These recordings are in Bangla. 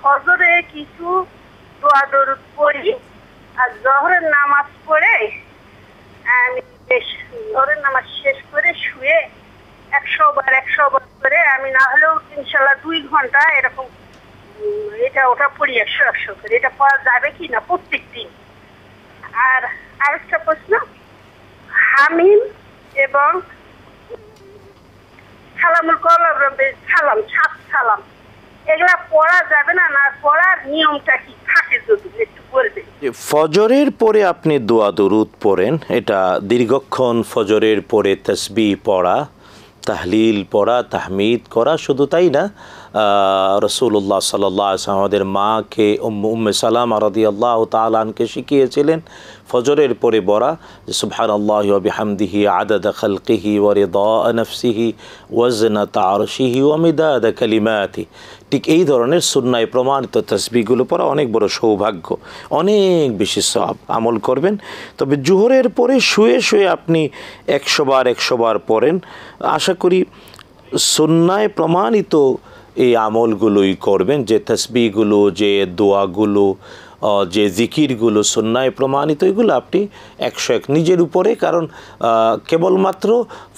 ফজরে কিছু দোয়া দরুদ পড়ি, আর জোহরের নামাজ পড়ে আমি জোহরের নামাজ শেষ করে শুয়ে 100 বার করে আমি না হলেও ইনশাল্লাহ 2 ঘন্টা এরকম এটা ওটা পড়ি 100 করে। এটা পড়া যাবে কি না প্রত্যেক দিন? আর আরেকটা প্রশ্ন, হামিম এবং সালামুল কওলা সালাম 7 সালাম এগুলা পড়া যাবে না? না পড়ার নিয়মটা কি থাকে যদি একটু বলবেন? ফজরের পরে আপনি দোয়া দরুদ পড়েন, এটা দীর্ঘক্ষণ ফজরের পরে তাসবিহ পড়া, তাহলিল পড়া, তাহমিদ করা, শুধু তাই না, রাসূলুল্লাহ সাল্লাল্লাহু আলাইহি ওয়াসাল্লাম আমাদের মাকে উম্মে সালামা রাদিয়াল্লাহু তাআলা আনকে শিখিয়েছিলেন ফজরের পরে পড়া সুবহানাল্লাহি ওয়া বিহামদিহি আদাদা খালকিহি ওয়া রিদা নাফসিহি ওয়াজনাতা আরশিহি ওয়া মিদাদা কালিমাতি। ঠিক এই ধরনের সুন্নায় প্রমাণিত তাসবিহগুলো পড়া অনেক বড় সৌভাগ্য, অনেক বেশি সওয়াব আমল করবেন। তবে জোহরের পরে শুয়ে শুয়ে আপনি 100 বার পড়েন, আশা করি সুন্নায় প্রমাণিত এই আমলগুলোই করবেন, যে তাসবিহগুলো, যে দোয়াগুলো, যে জিকিরগুলো সুন্নায় প্রমাণিত, এগুলো আপনি 101 নিজের উপরে। কারণ কেবলমাত্র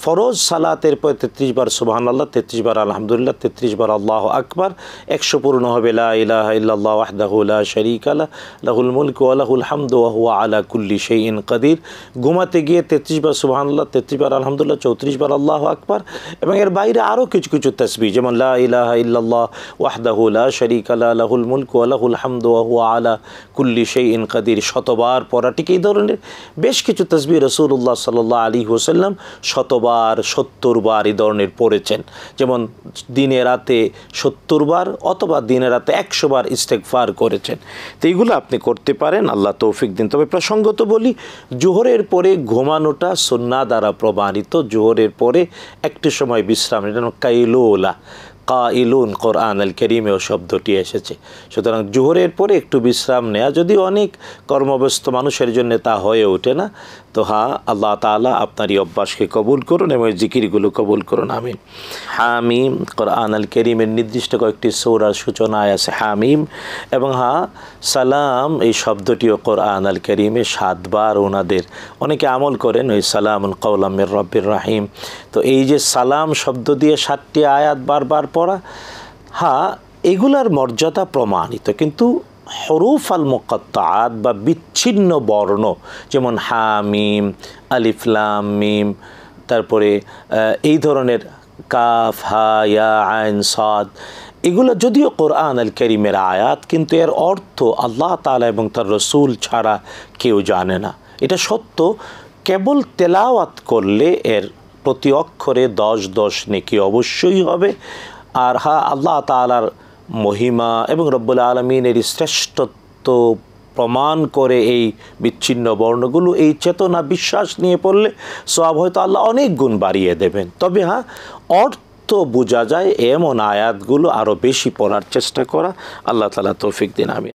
ফরজ সালাতের পর 33 বার সুবহানাল্লাহ, 33 বার আলহামদুলিল্লাহ, 33 বার আল্লাহু আকবার, 100 পূর্ণ হবে লা ইলাহা ইল্লাল্লাহ ওয়াহদাহু লা শারীকা লাহু লাহুল মুলকু ওয়া লাহুল হামদু ওয়া হুয়া আলা কুল্লি শাইইন কাদির। ঘুমাতে গিয়ে 33 বার সুবহানাল্লাহ, 33 বার আলহামদুলিল্লাহ, 34 বার আল্লাহু আকবার, এবং এর বাইরে আরও কিছু কিছু তাসবিহ, যেমন লা ইলাহা ইল্লাল্লাহ ওয়াহদাহু লা শারীকা লাহু লাহুল মুলকু ওয়া লাহুল হামদু ওয়া হুয়া আলা কুল্লি শাইইন কাদির 100 বার পড়া। ঠিক এই ধরনের বেশ কিছু তাসবিহ রাসূলুল্লাহ সাল্লাল্লাহু আলাইহি ওয়াসাল্লাম 100 বার 70 বার এই ধরনের পড়েছেন। যেমন দিনে রাতে 70 বার অথবা দিনে রাতে 100 বার ইস্তেগফার করেছেন। তো এইগুলো আপনি করতে পারেন, আল্লাহ তৌফিক দিন। তবে প্রসঙ্গত বলি, জোহরের পরে ঘুমানোটা সুন্নাহ দ্বারা প্রমাণিত। জোহরের পরে একটু সময় বিশ্রাম, এটা কাইলুলা কাইলুন কোরআন আল কারীমেও শব্দটি এসেছে। সুতরাং জোহরের পরে একটু বিশ্রাম নেওয়া, যদি অনেক কর্মব্যস্ত মানুষের জন্য তা হয়ে ওঠে না, তো হ্যাঁ, আল্লাহ তাআলা আপনার এই অভ্যাসকে কবুল করুন এবং জিকিরগুলো কবুল করুন, আমিন। হামিম, কোরআন আল কারীমের নির্দিষ্ট কয়েকটি সূরার সূচনায় আছে হামিম, এবং হ্যাঁ, সালাম এই শব্দটিও কোরআন আল কারীমে 7 বার ওনাদের অনেকে আমল করেন, ওই সালামুন কাওলাম মির রাব্বির রাহিম। তো এই যে সালাম শব্দ দিয়ে 7টি আয়াত বারবার পড়া, হ্যাঁ, এগুলার মর্যাদা প্রমাণিত, কিন্তু হরুফ আল মুকাত্তাআত বা বিচ্ছিন্ন বর্ণ, যেমন হামিম, আলিফ লাম মিম, তারপরে এই ধরনের কাফ হা ইয়া আইন সাদ, এগুলো যদিও কোরআন আল কারীমের আয়াত, কিন্তু এর অর্থ আল্লাহ তাআলা এবং তার রাসূল ছাড়া কেউ জানে না। এটা সত্য, কেবল তেলাওয়াত করলে এর প্রতি অক্ষরে 10 নেকি অবশ্যই হবে। আর হ্যাঁ, আল্লাহ তাআলার মহিমা এবং রব্বুল আলামিনের শ্রেষ্ঠত্ব প্রমাণ করে এই বিচ্ছিন্ন বর্ণগুলো, এই চেতনা বিশ্বাস নিয়ে পড়লে সওয়াব হয়তো আল্লাহ অনেক গুণ বাড়িয়ে দেবেন। তবে হ্যাঁ, অর্থ বোঝা যায় এমন আয়াতগুলো আরও বেশি পড়ার চেষ্টা করা। আল্লাহ তাআলা তৌফিক দিন, আমিন।